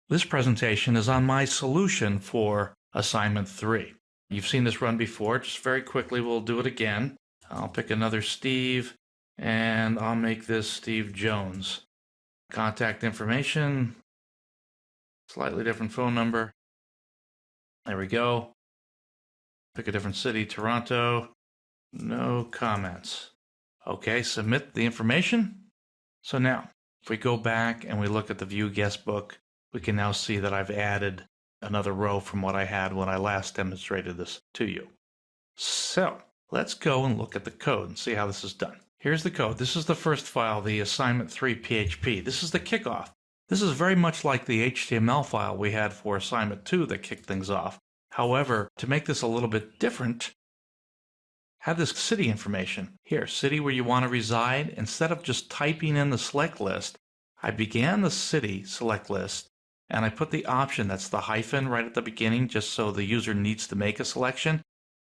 This presentation is on my solution for assignment 3. You've seen this run before. Just very quickly, we'll do it again. I'll pick another Steve, and I'll make this Steve Jones. Contact information, slightly different phone number. There we go. Pick a different city, Toronto. No comments. Okay, submit the information. So now, if we go back and we look at the View Guestbook, we can now see that I've added another row from what I had when I last demonstrated this to you. So let's go and look at the code and see how this is done. Here's the code. This is the first file, the assignment 3 PHP. This is the kickoff. This is very much like the HTML file we had for assignment 2 that kicked things off. However, to make this a little bit different, have this city information. Here, city where you want to reside. Instead of just typing in the select list, I began the city select list and I put the option, that's the hyphen right at the beginning, just so the user needs to make a selection.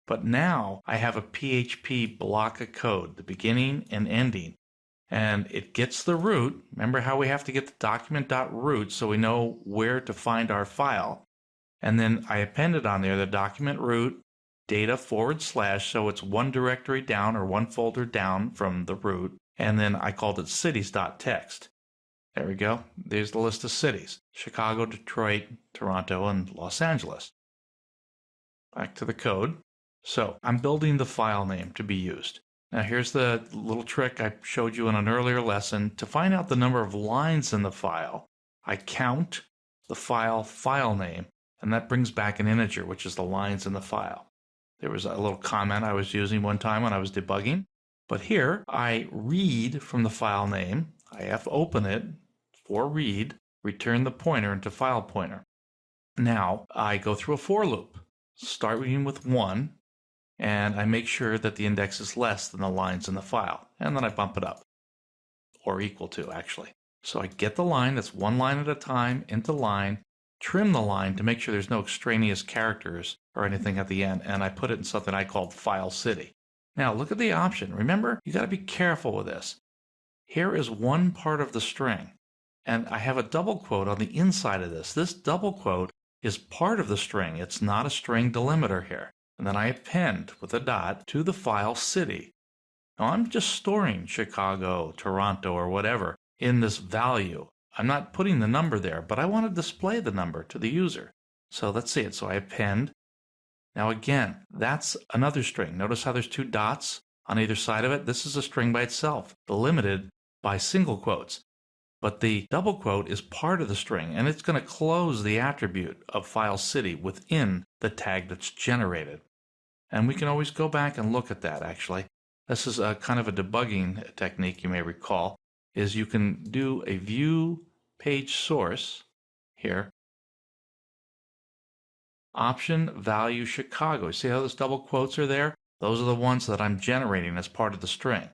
But now I have a PHP block of code, the beginning and ending. And it gets the root. Remember how we have to get the document.root so we know where to find our file. And then I appended on there the document root, data / so it's one directory down or one folder down from the root. And then I called it cities.txt. There we go. There's the list of cities. Chicago, Detroit, Toronto, and Los Angeles. Back to the code. So I'm building the file name to be used. Now here's the little trick I showed you in an earlier lesson. To find out the number of lines in the file, I count the file name, and that brings back an integer, which is the lines in the file. There was a little comment I was using one time when I was debugging. But here I read from the file name. I open it for read, return the pointer into file pointer. Now I go through a for loop, starting with 1, and I make sure that the index is less than the lines in the file, and then I bump it up, or equal to actually. So I get the line, that's one line at a time, into line, trim the line to make sure there's no extraneous characters or anything at the end, and I put it in something I called file city. Now look at the option. Remember, you got to be careful with this. Here is one part of the string, and I have a double quote on the inside of this. This double quote is part of the string. It's not a string delimiter here. And then I append with a dot to the file city. Now I'm just storing Chicago, Toronto, or whatever in this value. I'm not putting the number there, but I want to display the number to the user. So let's see it. So I append. Now again, that's another string. Notice how there's 2 dots on either side of it. This is a string by itself, delimited by single quotes. But the double quote is part of the string, and it's going to close the attribute of file city within the tag that's generated. And we can always go back and look at that, actually. This is a kind of a debugging technique you may recall, is you can do a view page source here. Option value Chicago. See how those double quotes are there? Those are the ones that I'm generating as part of the string.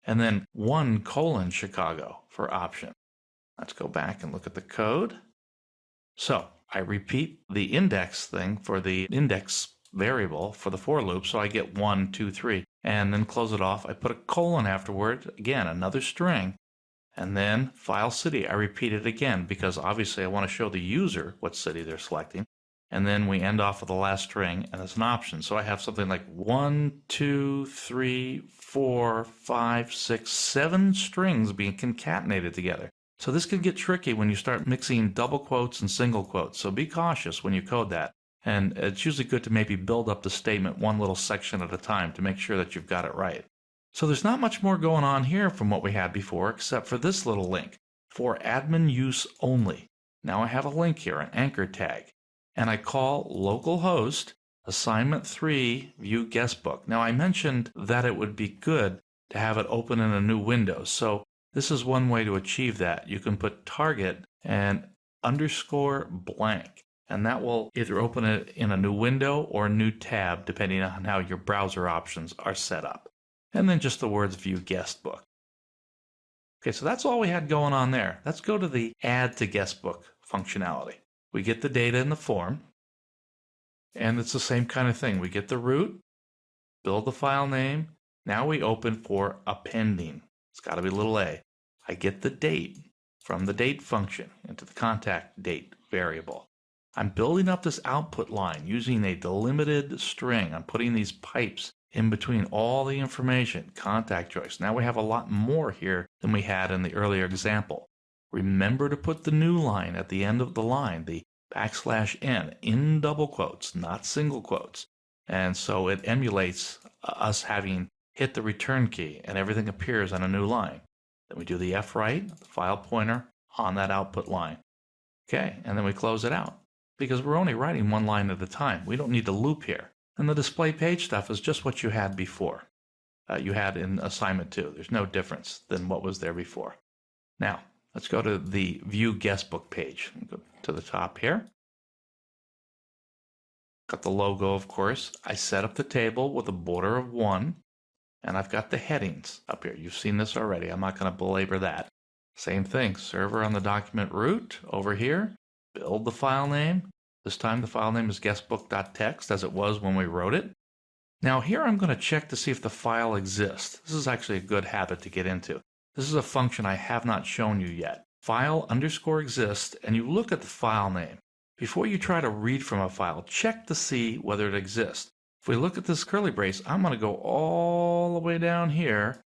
And then 1: Chicago for option. Let's go back and look at the code. So I repeat the index thing for the index variable for the for loop. So I get 1, 2, 3, and then close it off. I put a colon afterward. Again, another string. And then file city. I repeat it again because obviously I want to show the user what city they're selecting. And then we end off with the last string, and it's an option. So I have something like 1, 2, 3, 4, 5, 6, 7 strings being concatenated together. So this can get tricky when you start mixing double quotes and single quotes. So be cautious when you code that. And it's usually good to maybe build up the statement one little section at a time to make sure that you've got it right. So there's not much more going on here from what we had before, except for this little link, for admin use only. Now I have a link here, an anchor tag. And I call localhost assignment 3 view guestbook. Now I mentioned that it would be good to have it open in a new window. So this is one way to achieve that. You can put target and _blank, and that will either open it in a new window or a new tab, depending on how your browser options are set up. And then just the words view guestbook. Okay, so that's all we had going on there. Let's go to the add to guestbook functionality. We get the data in the form, and it's the same kind of thing. We get the root, build the file name. Now we open for appending. It's got to be little a. I get the date from the date function into the contact date variable. I'm building up this output line using a delimited string. I'm putting these pipes in between all the information, contact choice. Now we have a lot more here than we had in the earlier example. Remember to put the new line at the end of the line, the \n, in double quotes, not single quotes. And so it emulates us having hit the return key and everything appears on a new line. Then we do the fwrite, the file pointer, on that output line. Okay, and then we close it out because we're only writing one line at a time. We don't need to loop here. And the display page stuff is just what you had before. You had in assignment 2. There's no difference than what was there before. Now, let's go to the View Guestbook page. Go to the top here. Got the logo, of course. I set up the table with a border of 1, and I've got the headings up here. You've seen this already. I'm not going to belabor that. Same thing, server on the document root over here. Build the file name. This time the file name is guestbook.txt as it was when we wrote it. Now here I'm going to check to see if the file exists. This is actually a good habit to get into. This is a function I have not shown you yet. File_exists, and you look at the file name. Before you try to read from a file, check to see whether it exists. If we look at this curly brace, I'm going to go all the way down here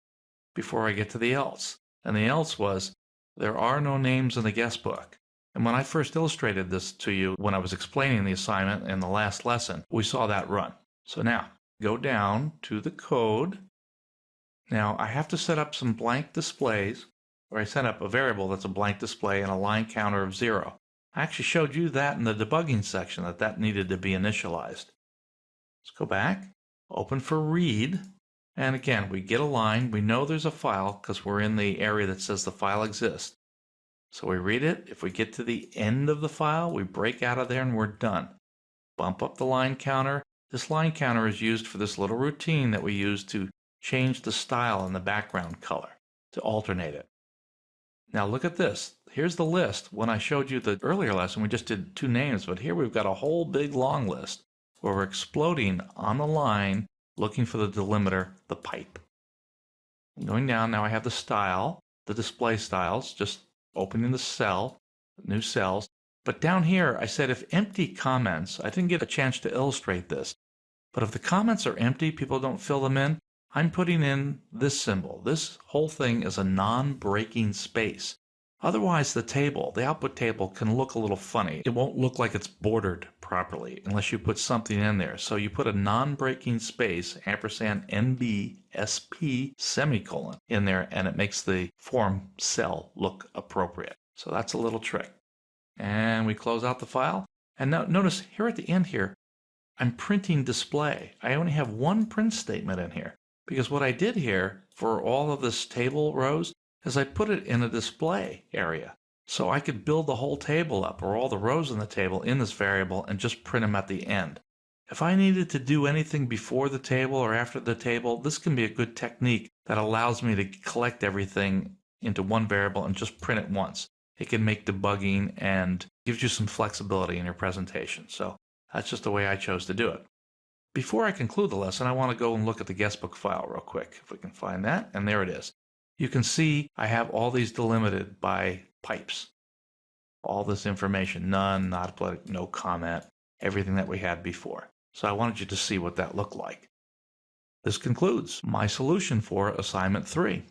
before I get to the else. And the else was, there are no names in the guest book. And when I first illustrated this to you, when I was explaining the assignment in the last lesson, we saw that run. So now, go down to the code. Now, I have to set up some blank displays, or I set up a variable that's a blank display and a line counter of 0. I actually showed you that in the debugging section, that needed to be initialized. Let's go back, open for read, and again, we get a line. We know there's a file because we're in the area that says the file exists. So we read it. If we get to the end of the file, we break out of there and we're done. Bump up the line counter. This line counter is used for this little routine that we use to change the style and the background color, to alternate it. Now look at this. Here's the list. When I showed you the earlier lesson, we just did 2 names, but here we've got a whole big long list where we're exploding on the line, looking for the delimiter, the pipe. Going down, now I have the style, the display styles, just opening the cell, new cells. But down here, I said if empty comments, I didn't get a chance to illustrate this, but if the comments are empty, people don't fill them in, I'm putting in this symbol. This whole thing is a non-breaking space. Otherwise, the table, the output table, can look a little funny. It won't look like it's bordered properly unless you put something in there. So you put a non-breaking space, ampersand NBSP semicolon in there, and it makes the form cell look appropriate. So that's a little trick. And we close out the file. And now notice here at the end here, I'm printing display. I only have one print statement in here because what I did here for all of this table rows is I put it in a display area. So I could build the whole table up or all the rows in the table in this variable and just print them at the end. If I needed to do anything before the table or after the table, this can be a good technique that allows me to collect everything into one variable and just print it once. It can make debugging and gives you some flexibility in your presentation. So that's just the way I chose to do it. Before I conclude the lesson, I want to go and look at the guestbook file real quick, if we can find that. And there it is. You can see I have all these delimited by pipes. All this information, none, not applicable, no comment, everything that we had before. So I wanted you to see what that looked like. This concludes my solution for assignment 3.